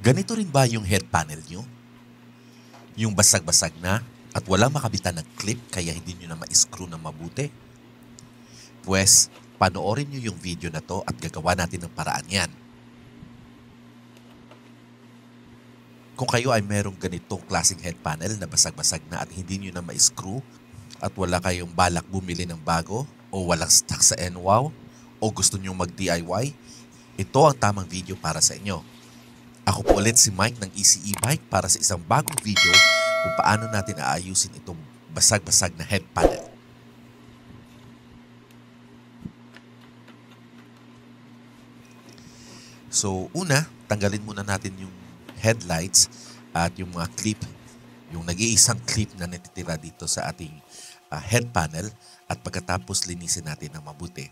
Ganito rin ba yung head panel nyo? Yung basag-basag na at walang makabitan ng clip kaya hindi nyo na ma-screw ng mabuti? Pwes, panoorin nyo yung video na to at gagawa natin ng paraan yan. Kung kayo ay merong ganitong klaseng head panel na basag-basag na at hindi nyo na ma-screw at wala kayong balak bumili ng bago o walang stock sa NWOW o gusto nyo mag-DIY, ito ang tamang video para sa inyo. Ako po ulit si Mike ng Easy E-Bike para sa isang bagong video kung paano natin aayusin itong basag-basag na head panel. So una, tanggalin muna natin yung headlights at yung mga clip, yung nag-iisang clip na natitira dito sa ating head panel at pagkatapos linisin natin ng mabuti.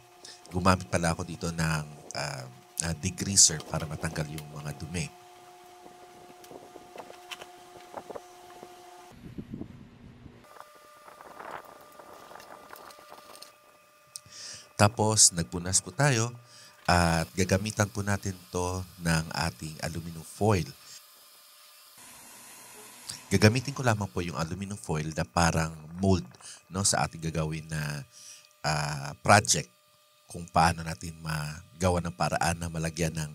Gumamit pala ako dito ng degreaser para matanggal yung mga dumi. Tapos nagpunas po tayo at gagamitan po natin to ng ating aluminum foil. Gagamitin ko lamang po yung aluminum foil na parang mold, no, sa ating gagawin na project kung paano natin magawa ng paraan na malagyan ng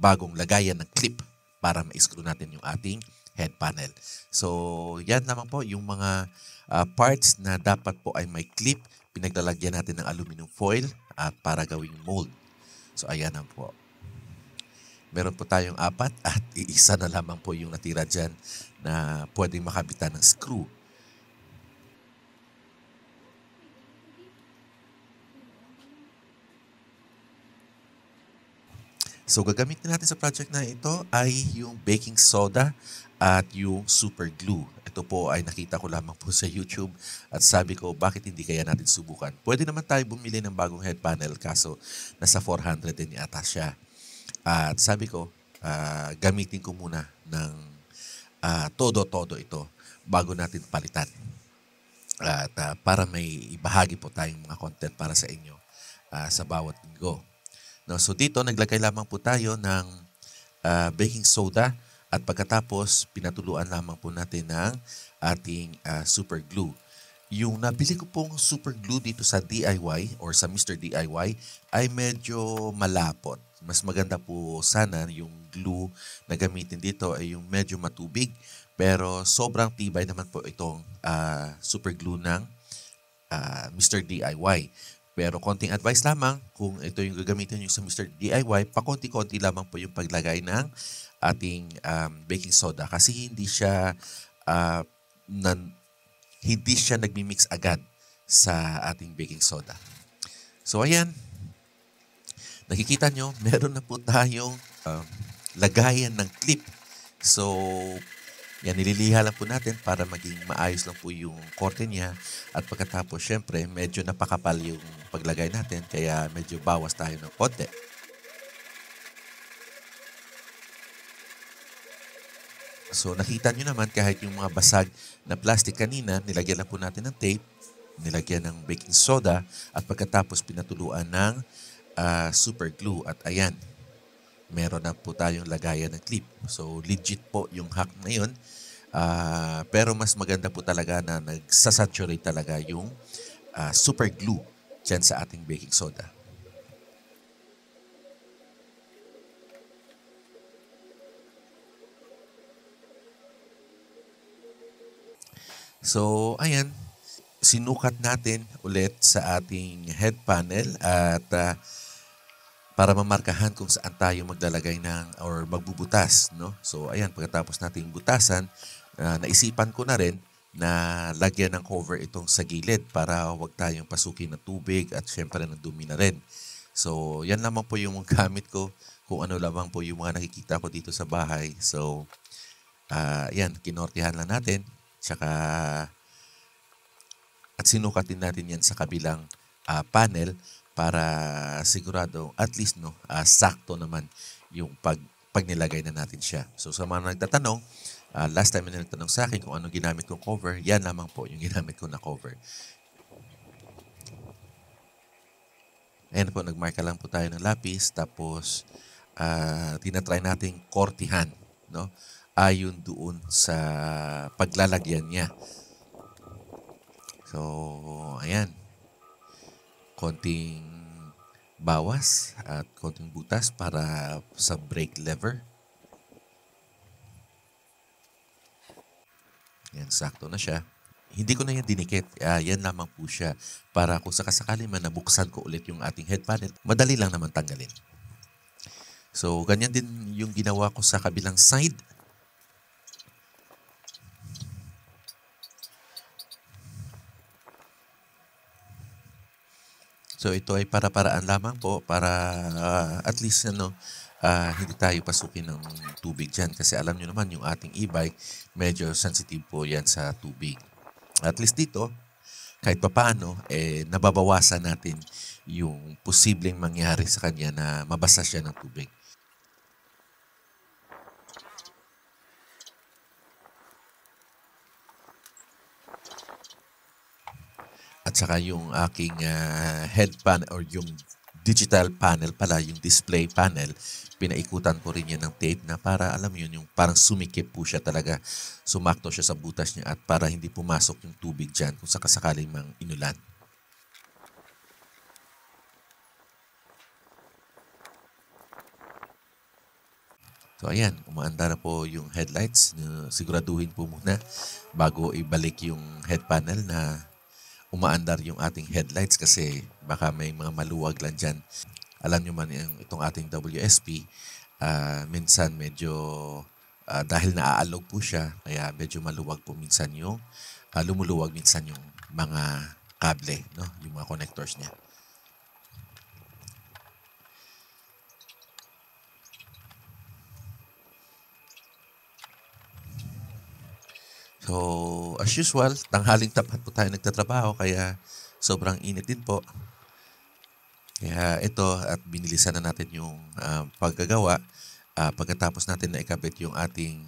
bagong lagayan ng clip para ma-screw natin yung ating head panel. So, yan naman po yung mga parts na dapat po ay may clip. Pinaglalagyan natin ng aluminum foil at para gawing mold. So, ayan na po. Meron po tayong 4 at iisa na lamang po yung natira dyan na pwedeng makabitan ng screw. So, gagamitin natin sa project na ito ay yung baking soda at yung super glue. Ito po ay nakita ko lamang po sa YouTube at sabi ko, bakit hindi kaya natin subukan? Pwede naman tayo bumili ng bagong head panel kaso nasa 400 din yata siya. At sabi ko, gamitin ko muna ng todo-todo ito bago natin palitan. At para may ibahagi po tayong mga content para sa inyo sa bawat linggo. No, so dito, naglagay lamang po tayo ng baking soda at pagkatapos, pinatuluan lamang po natin ng ating super glue. Yung nabili ko pong super glue dito sa DIY or sa Mr. DIY ay medyo malapot. Mas maganda po sana yung glue na gamitin dito ay yung medyo matubig. Pero sobrang tibay naman po itong super glue ng Mr. DIY. Pero konting advice lamang, kung ito yung gagamitin nyo sa Mr. DIY, pakonti-konti lamang po yung paglagay ng ating baking soda. Kasi hindi siya nagmi-mix agad sa ating baking soda. So ayan, nakikita nyo, meron na po tayong lagayan ng clip. So, yan, nililiha lang po natin para maging maayos lang po yung korte niya. At pagkatapos, syempre, medyo napakapal yung paglagay natin. Kaya medyo bawas tayo ng konti. So, nakita nyo naman kahit yung mga basag na plastic kanina, nilagyan lang po natin ng tape, nilagyan ng baking soda, at pagkatapos pinatuluan ng super glue. At ayan, meron na po tayong lagayan ng clip. So, legit po yung hack na yun. Pero mas maganda po talaga na nagsasaturate talaga yung super glue dyan sa ating baking soda. So, ayan, sinukat natin ulit sa ating head panel at para mamarkahan kung saan tayo maglalagay ng or magbubutas, no? So ayan, pagkatapos nating butasan, naisipan ko na rin na lagyan ng cover itong sa gilid para wag tayong pasukin ng tubig at syempre ng dumi na rin. So yan lamang po yung gamit ko, kung ano lamang po yung mga nakikita ko dito sa bahay. So yan, kinortihan lang natin, tsaka at sinukatin natin yan sa kabilang panel para sigurado at least sakto naman yung pag nilagay na natin siya. So sa mga nagtatanong, last time na nagtanong sa akin kung anong ginamit kong cover, yan lamang po yung ginamit ko na cover. Ayan po, nagmarka lang po tayo ng lapis, tapos tinatry nating kortihan, no? Ayon doon sa paglalagyan niya. So, ayan. Konting bawas at konting butas para sa brake lever. Yan, sakto na siya. Hindi ko na yan dinikit. Yan lamang po siya para kung sakasakali man nabuksan ko ulit yung ating head panel, madali lang naman tanggalin. So, ganyan din yung ginawa ko sa kabilang side. So, ito ay para-paraan lamang po para at least hindi tayo pasukin ng tubig dyan. Kasi alam nyo naman yung ating e-bike, medyo sensitive po yan sa tubig. At least dito, kahit papaano, nababawasan natin yung posibleng mangyari sa kanya na mabasa siya ng tubig. At saka yung aking head panel or yung digital panel pala, yung display panel, pinaikutan ko rin yan ng tape na para alam yun, yung parang sumikip po siya talaga. Sumakto siya sa butas niya at para hindi pumasok yung tubig dyan kung sakasakaling mang inulan. So ayan, umaanda na po yung headlights. Siguraduhin po muna bago ibalik yung head panel na umaandar yung ating headlights kasi baka may mga maluwag lang dyan. Alam nyo man itong ating WSP, minsan medyo dahil naaalog po siya, kaya medyo maluwag po minsan yung, lumuluwag minsan yung mga kable, no? Yung mga connectors niya. So, as usual, tanghaling tapat po tayo nagtatrabaho kaya sobrang init din po. Kaya ito at binilisan na natin yung paggagawa. Pagkatapos natin na ikabit yung ating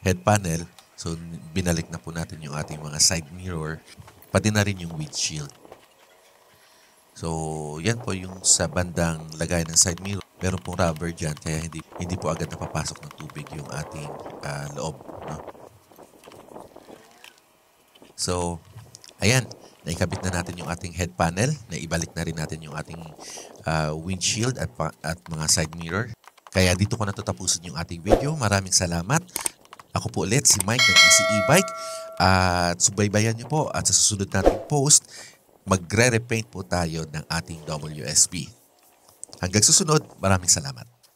head panel, so binalik na po natin yung ating mga side mirror, pati na rin yung windshield. So, yan po yung sa bandang lagay ng side mirror. Meron pong rubber dyan kaya hindi po agad napapasok ng tubig yung ating loob. No? So, ayan, naikabit na natin yung ating head panel, naibalik na rin natin yung ating windshield at mga side mirror. Kaya dito ko natatapusin yung ating video. Maraming salamat. Ako po ulit si Mike ng Easy E-Bike. At subaybayan niyo po at sa susunod nating post, magre-repaint po tayo ng ating WSP. Hanggang susunod, maraming salamat.